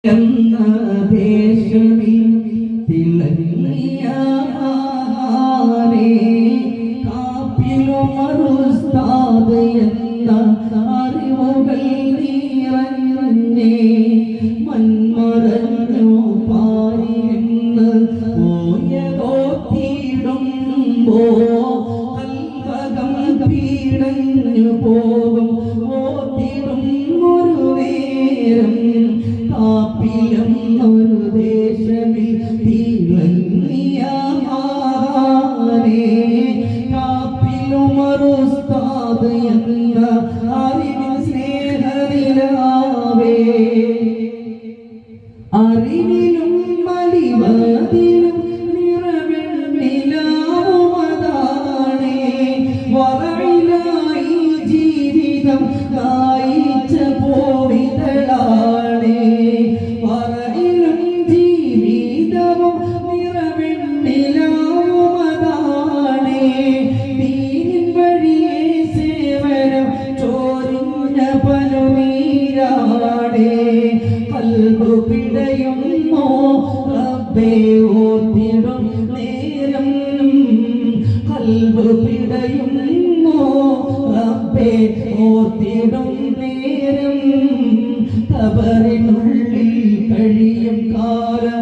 എന്ന ദേശമേ തിളങ്ങിയ കാപ്പിലുമറുസ്താദ് എന്ന അറിവുകൾ നിറഞ്ഞേ മൺമറഞ്ഞു പാരിയെന്ന് പോയതോ തീടുമ്പോ കൽവകം പീടഞ്ഞു പോകും ഓത്തിടും ഒരു നേരം കാപ്പിലും ഒരു ദേശമിൽ തിളങ്ങിയ കാപ്പിലുമറുസ്താദ് എന്ന അറിവിൻ സ്നേഹനിലാവേ അറിവിലും മലിവതിലും നിറവെണ്ണിലാവുമതാണേ വറയിലായി ജീവിതം കായിച്ച പോവിതളാണേ വറയിലും ജീവിതവും നിറവെണ്ണിലാവുമതാണേ ദീനിൻ വഴിയെ സേവനം ചോരിഞ്ഞ പനുനീരാടേ കൽബ് പിടയുമോ റബ്ബേ ഓർത്തിടും നേരം കൽബ് പിടയുമോ റബ്ബേ ഓർത്തിടും നേരം ഖബറിനുള്ളിൽ കഴിയും കാലം